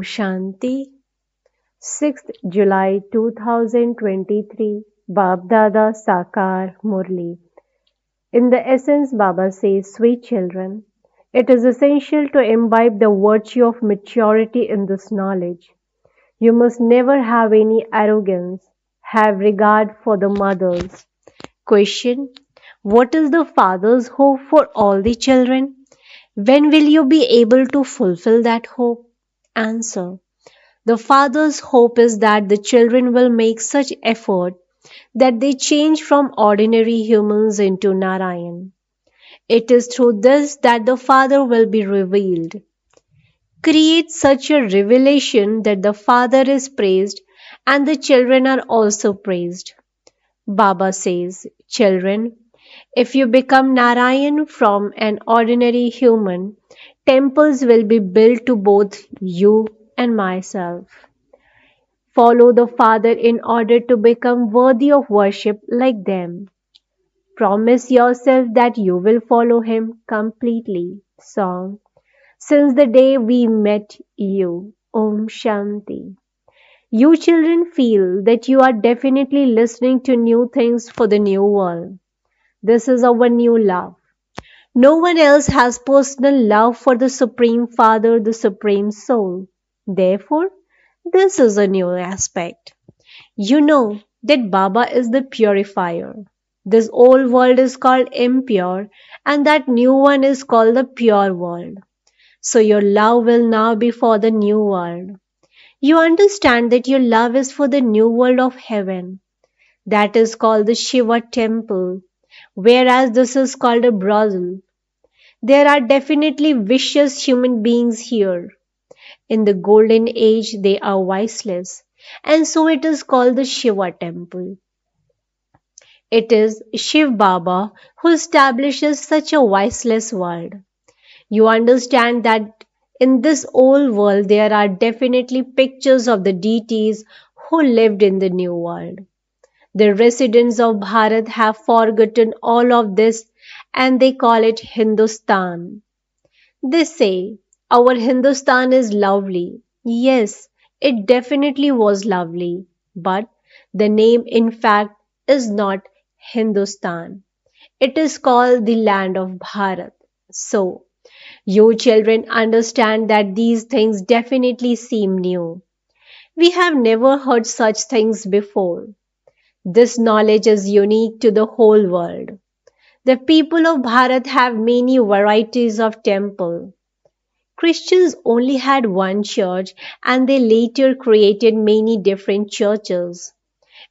Shanti, 6th July 2023, Baapdada Sakar Murli. In the essence, Baba says, sweet children, it is essential to imbibe the virtue of maturity in this knowledge. You must never have any arrogance, have regard for the mothers. Question: what is the father's hope for all the children? When will you be able to fulfill that hope? Answer: the father's hope is that the children will make such effort that they change from ordinary humans into Narayan. It is through this that the Father will be revealed. Create such a revelation that the Father is praised and the children are also praised. Baba says, children, if you become Narayan from an ordinary human, temples will be built to both you and myself. Follow the Father in order to become worthy of worship like them. Promise yourself that you will follow Him completely. Song. Since the day we met you. Om Shanti. You children feel that you are definitely listening to new things for the new world. This is our new love. No one else has personal love for the Supreme Father, the Supreme Soul. Therefore, this is a new aspect. You know that Baba is the purifier. This old world is called impure, and that new one is called the pure world. So your love will now be for the new world. You understand that your love is for the new world of heaven. That is called the Shiva temple, whereas this is called a brothel. There are definitely vicious human beings here. In the golden age, they are viceless, and so it is called the Shiva temple. It is Shiv Baba who establishes such a viceless world. You understand that in this old world there are definitely pictures of the deities who lived in the new world. The residents of Bharat have forgotten all of this and they call it Hindustan. They say, our Hindustan is lovely. Yes, it definitely was lovely. But the name, in fact, is not Hindustan. It is called the land of Bharat. So, you children understand that these things definitely seem new. We have never heard such things before. This knowledge is unique to the whole world. The people of Bharat have many varieties of temple. Christians only had one church and they later created many different churches.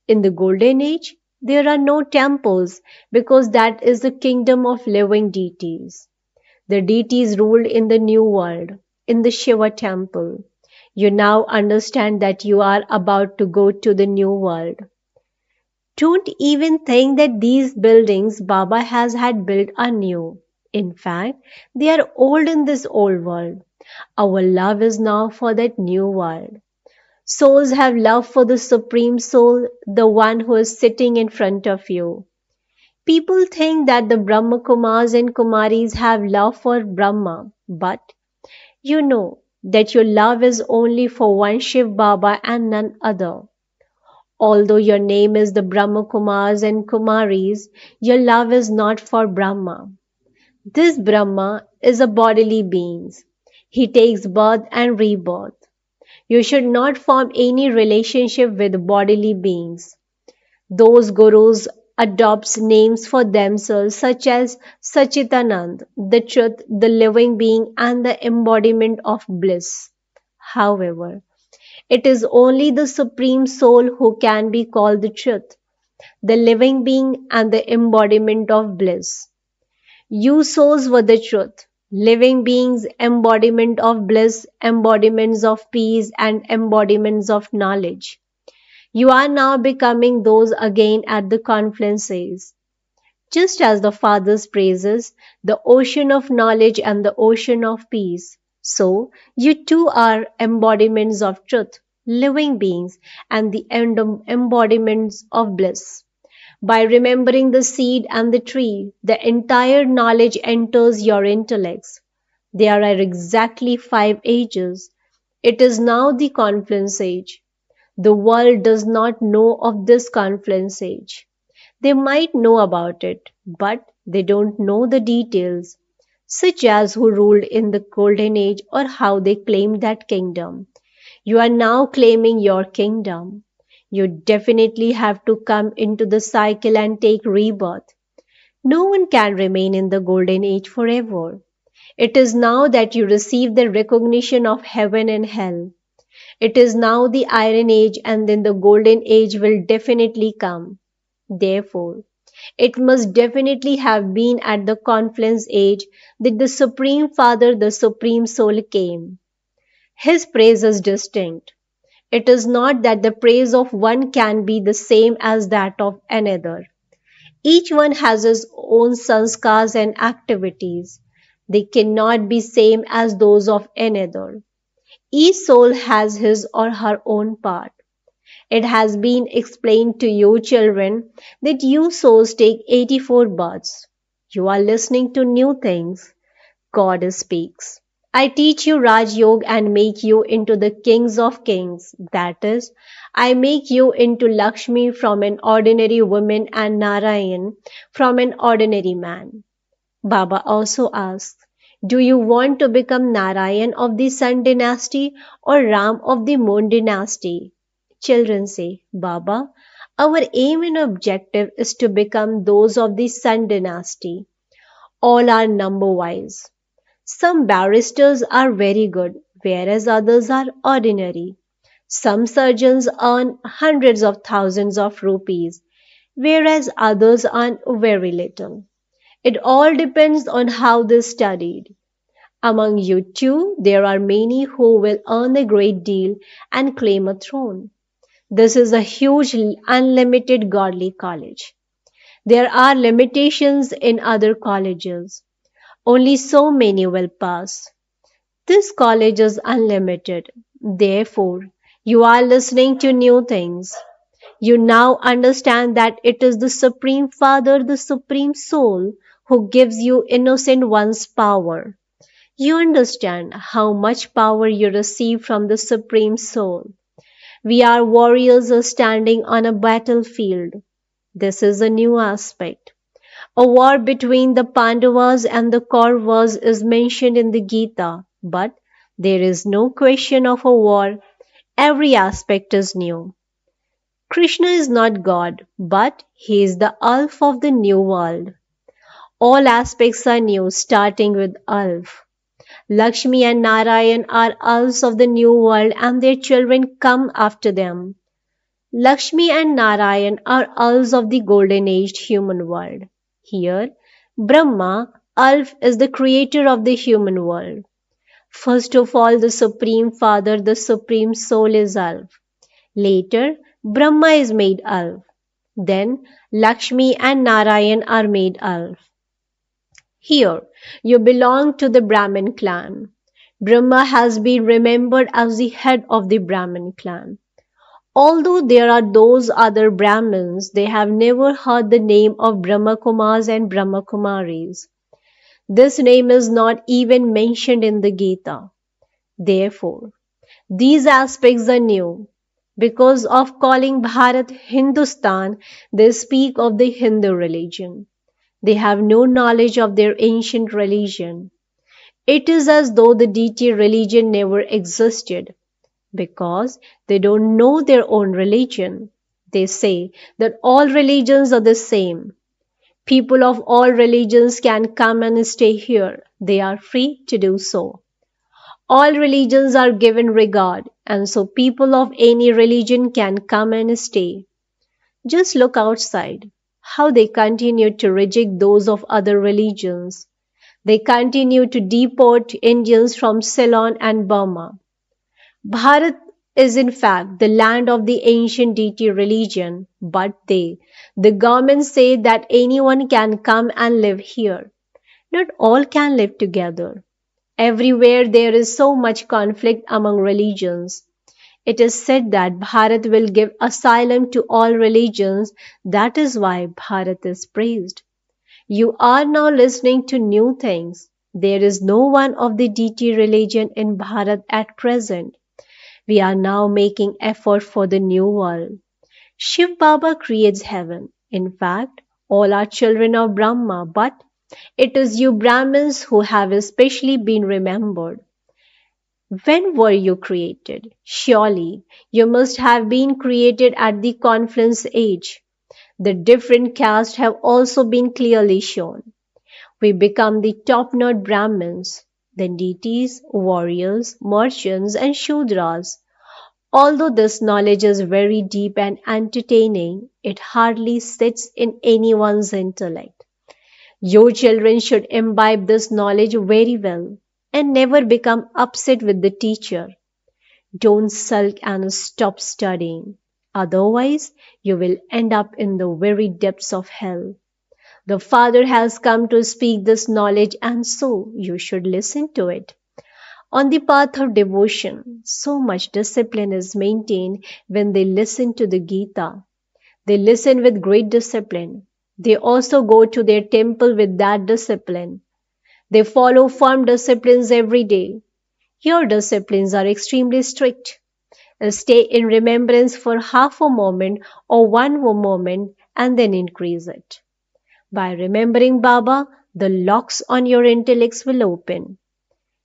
In the Golden Age, there are no temples because that is the kingdom of living deities. The deities ruled in the new world, in the Shiva temple. You now understand that you are about to go to the new world. Don't even think that these buildings Baba has had built are new. In fact, they are old in this old world. Our love is now for that new world. Souls have love for the Supreme Soul, the one who is sitting in front of you. People think that the Brahma Kumars and Kumaris have love for Brahma, but you know that your love is only for one Shiv Baba and none other. Although your name is the Brahma Kumars and Kumaris, your love is not for Brahma. This Brahma is a bodily being. He takes birth and rebirth. You should not form any relationship with bodily beings. Those gurus adopt names for themselves such as Sachitanand, the truth, the living being and the embodiment of bliss. However, it is only the Supreme Soul who can be called the truth, the living being and the embodiment of bliss. You souls were the truth, living beings, embodiment of bliss, embodiments of peace and embodiments of knowledge. You are now becoming those again at the conferences. Just as the Father's praises, the ocean of knowledge and the ocean of peace, so you too are embodiments of truth, living beings, and the embodiments of bliss. By remembering the seed and the tree, the entire knowledge enters your intellects. There are exactly 5 ages. It is now the confluence age. The world does not know of this confluence age. They might know about it, but they don't know the details, such as who ruled in the golden age or how they claimed that kingdom. You are now claiming your kingdom. You definitely have to come into the cycle and take rebirth. No one can remain in the golden age forever. It is now that you receive the recognition of heaven and hell. It is now the iron age, and then the golden age will definitely come. Therefore, it must definitely have been at the confluence age that the Supreme Father, the Supreme Soul came. His praise is distinct. It is not that the praise of one can be the same as that of another. Each one has his own sanskars and activities. They cannot be same as those of another. Each soul has his or her own part. It has been explained to you children that you souls take 84 births. You are listening to new things. God speaks. I teach you Raj Yoga and make you into the kings of kings. That is, I make you into Lakshmi from an ordinary woman and Narayan from an ordinary man. Baba also asks, do you want to become Narayan of the Sun dynasty or Ram of the Moon dynasty? Children say, Baba, our aim and objective is to become those of the Sun dynasty. All are number-wise. Some barristers are very good, whereas others are ordinary. Some surgeons earn hundreds of thousands of rupees, whereas others earn very little. It all depends on how they studied. Among you too, there are many who will earn a great deal and claim a throne. This is a huge, unlimited godly college. There are limitations in other colleges. Only so many will pass. This college is unlimited. Therefore, you are listening to new things. You now understand that it is the Supreme Father, the Supreme Soul, who gives you innocent one's power. You understand how much power you receive from the Supreme Soul. We are warriors standing on a battlefield. This is a new aspect. A war between the Pandavas and the Kauravas is mentioned in the Gita, but there is no question of a war. Every aspect is new. Krishna is not God, but he is the Alf of the new world. All aspects are new, starting with Alf. Lakshmi and Narayan are Alves of the new world and their children come after them. Lakshmi and Narayan are Alves of the golden aged human world. Here, Brahma, Alf, is the creator of the human world. First of all, the Supreme Father, the Supreme Soul is Alf. Later, Brahma is made Alf. Then, Lakshmi and Narayan are made Alf. Here, you belong to the Brahmin clan. Brahma has been remembered as the head of the Brahmin clan. Although there are those other Brahmins, they have never heard the name of Brahma Kumars and Brahma Kumaris. This name is not even mentioned in the Gita. Therefore, these aspects are new. Because of calling Bharat Hindustan, they speak of the Hindu religion. They have no knowledge of their ancient religion. It is as though the deity religion never existed, because they don't know their own religion. They say that all religions are the same. People of all religions can come and stay here. They are free to do so. All religions are given regard, and so people of any religion can come and stay. Just look outside, how they continue to reject those of other religions. They continue to deport Indians from Ceylon and Burma. Bharat is in fact the land of the ancient deity religion, but the government say that anyone can come and live here. Not all can live together. Everywhere there is so much conflict among religions. It is said that Bharat will give asylum to all religions. That is why Bharat is praised. You are now listening to new things. There is no one of the deity religion in Bharat at present. We are now making effort for the new world. Shiv Baba creates heaven. In fact, all are children of Brahma, but it is you Brahmins who have especially been remembered. When were you created? Surely you must have been created at the confluence age. The different castes have also been clearly shown. We become the top-notch Brahmins, then deities, warriors, merchants, and Shudras. Although this knowledge is very deep and entertaining, it hardly sits in anyone's intellect. Your children should imbibe this knowledge very well and never become upset with the teacher. Don't sulk and stop studying. Otherwise, you will end up in the very depths of hell. The Father has come to speak this knowledge, and so you should listen to it. On the path of devotion, so much discipline is maintained when they listen to the Gita. They listen with great discipline. They also go to their temple with that discipline. They follow firm disciplines every day. Your disciplines are extremely strict. Stay in remembrance for half a moment or one more moment and then increase it. By remembering Baba, the locks on your intellects will open.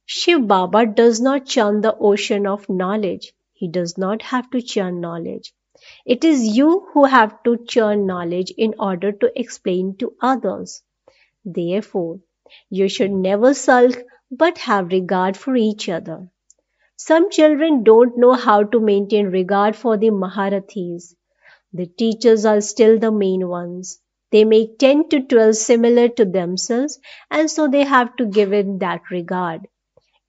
Shiv Baba does not churn the ocean of knowledge. He does not have to churn knowledge. It is you who have to churn knowledge in order to explain to others. Therefore, you should never sulk but have regard for each other. Some children don't know how to maintain regard for the Maharathis. The teachers are still the main ones. They make 10 to 12 similar to themselves, and so they have to give it that regard.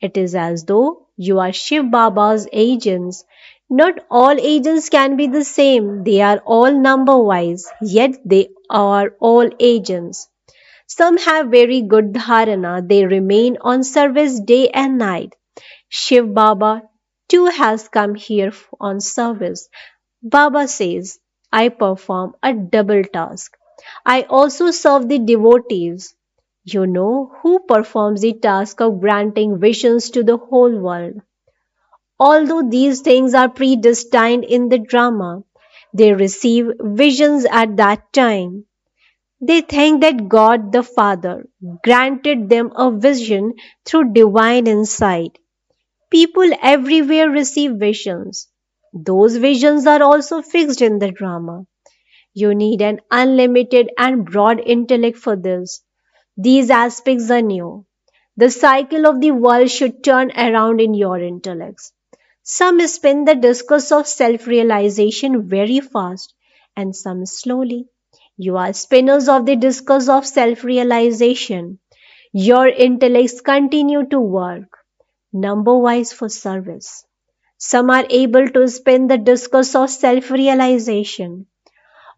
It is as though you are Shiv Baba's agents. Not all agents can be the same. They are all number-wise, yet they are all agents. Some have very good dharana. They remain on service day and night. Shiv Baba too has come here on service. Baba says, I perform a double task. I also serve the devotees. You know who performs the task of granting visions to the whole world. Although these things are predestined in the drama, they receive visions at that time. They think that God the Father granted them a vision through divine insight. People everywhere receive visions. Those visions are also fixed in the drama. You need an unlimited and broad intellect for this. These aspects are new. The cycle of the world should turn around in your intellects. Some spin the discus of self-realization very fast and some slowly. You are spinners of the discus of self-realization. Your intellects continue to work, number-wise for service. Some are able to spin the discus of self-realization.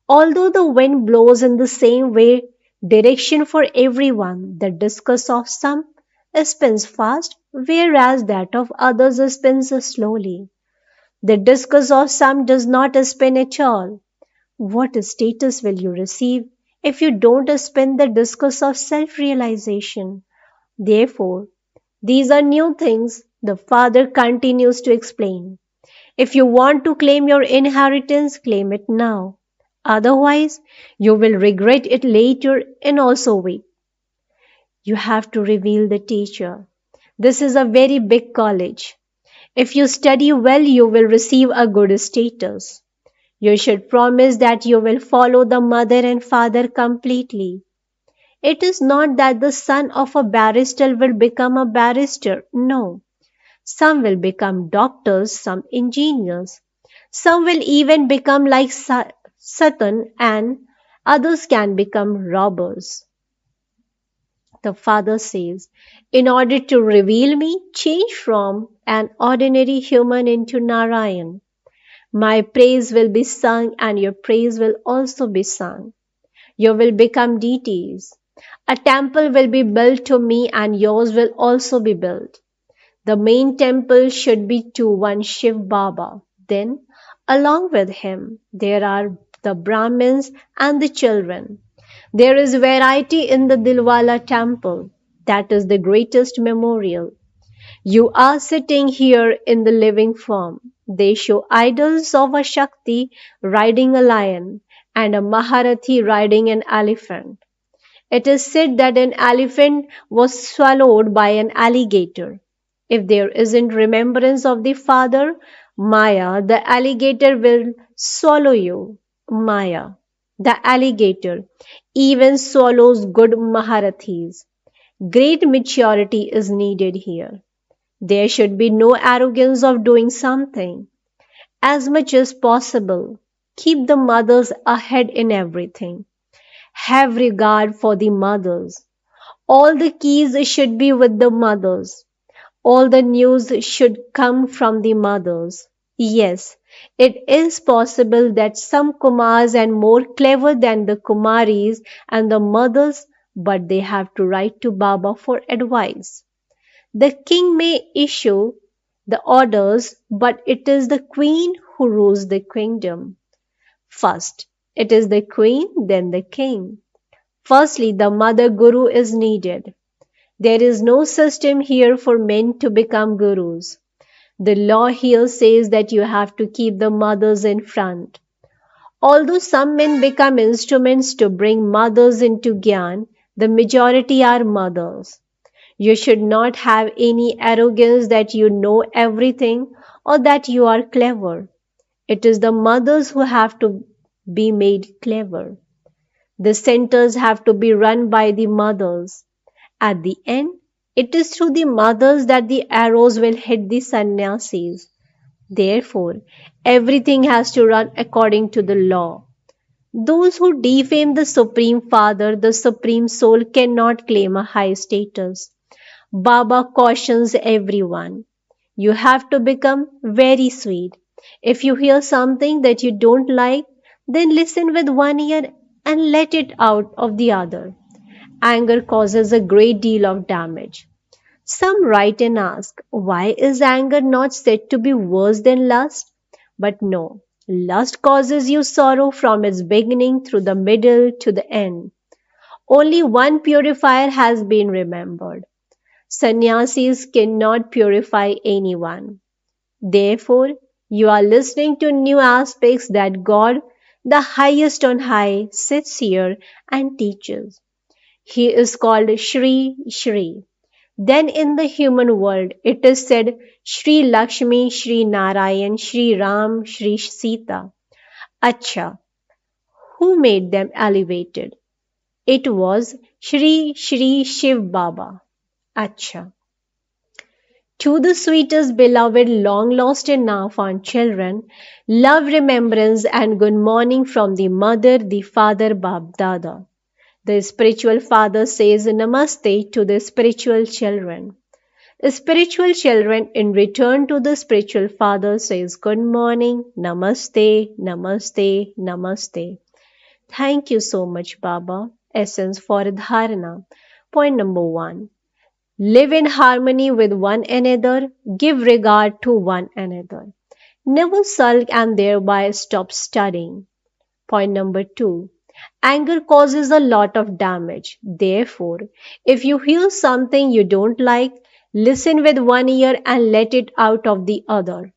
Although the wind blows in the same way direction for everyone, the discus of some spins fast, whereas that of others spins slowly. The discus of some does not spin at all. What status will you receive if you don't spin the discus of self-realization? Therefore, these are new things the Father continues to explain. If you want to claim your inheritance, claim it now. Otherwise, you will regret it later and also wait. You have to reveal the teacher. This is a very big college. If you study well, you will receive a good status. You should promise that you will follow the mother and father completely. It is not that the son of a barrister will become a barrister. No. Some will become doctors, some engineers. Some will even become like Satan, and others can become robbers. The Father says, in order to reveal me, change from an ordinary human into Narayan. My praise will be sung and your praise will also be sung. You will become deities. A temple will be built to me and yours will also be built. The main temple should be to one Shiv Baba. Then, along with him, there are the Brahmins and the children. There is variety in the Dilwala temple. That is the greatest memorial. You are sitting here in the living form. They show idols of a Shakti riding a lion and a Maharathi riding an elephant. It is said that an elephant was swallowed by an alligator. If there isn't remembrance of the father, Maya, the alligator will swallow you. Maya, the alligator, even swallows good Maharathis. Great maturity is needed here. There should be no arrogance of doing something. As much as possible, keep the mothers ahead in everything. Have regard for the mothers. All the keys should be with the mothers. All the news should come from the mothers. Yes, it is possible that some Kumars are more clever than the Kumaris and the mothers, but they have to write to Baba for advice. The king may issue the orders, but it is the queen who rules the kingdom. First, it is the queen, then the king. Firstly, the mother guru is needed. There is no system here for men to become gurus. The law here says that you have to keep the mothers in front. Although some men become instruments to bring mothers into Gyan, the majority are mothers. You should not have any arrogance that you know everything or that you are clever. It is the mothers who have to be made clever. The centers have to be run by the mothers. At the end, it is through the mothers that the arrows will hit the sannyasis. Therefore, everything has to run according to the law. Those who defame the Supreme Father, the Supreme Soul, cannot claim a high status. Baba cautions everyone. You have to become very sweet. If you hear something that you don't like, then listen with one ear and let it out of the other. Anger causes a great deal of damage. Some write and ask, why is anger not said to be worse than lust? But no, lust causes you sorrow from its beginning through the middle to the end. Only one purifier has been remembered. Sannyasis cannot purify anyone. Therefore, you are listening to new aspects that God, the highest on high, sits here and teaches. He is called Shri Shri. Then in the human world, it is said Shri Lakshmi, Shri Narayan, Shri Ram, Shri Sita. Acha, who made them elevated? It was Shri Shri Shiv Baba. Acha. To the sweetest beloved long lost and now found children, love, remembrance and good morning from the mother, the father, Baapdada. The spiritual father says namaste to the spiritual children. Spiritual children in return to the spiritual father says good morning, namaste, namaste, namaste. Thank you so much, Baba. Essence for Dharana. Point number 1. Live in harmony with one another. Give regard to one another. Never sulk and thereby stop studying. Point number 2. Anger causes a lot of damage. Therefore, if you hear something you don't like, listen with one ear and let it out of the other.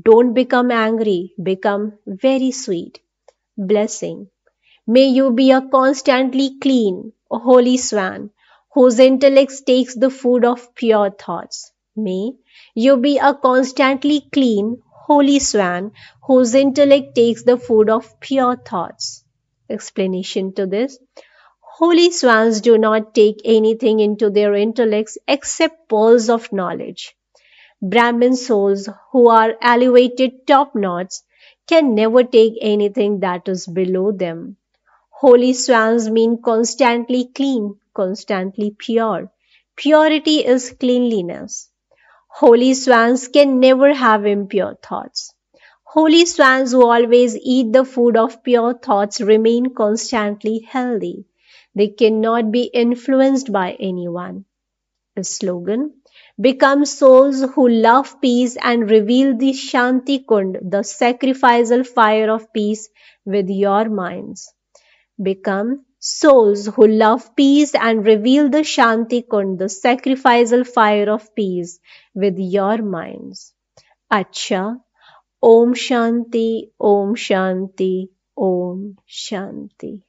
Don't become angry. Become very sweet. Blessing. May you be a constantly clean, holy swan, whose intellect takes the food of pure thoughts. May you be a constantly clean, holy swan, whose intellect takes the food of pure thoughts. Explanation to this. Holy swans do not take anything into their intellects except pearls of knowledge. Brahmin souls who are elevated top-knots can never take anything that is below them. Holy swans mean constantly clean, constantly pure. Purity is cleanliness. Holy swans can never have impure thoughts. Holy swans who always eat the food of pure thoughts remain constantly healthy. They cannot be influenced by anyone. A slogan. Become souls who love peace and reveal the Shanti Kund, the sacrificial fire of peace, with your minds. Become souls who love peace and reveal the Shanti Kund, the sacrificial fire of peace, with your minds. Acha, Om Shanti, Om Shanti, Om Shanti.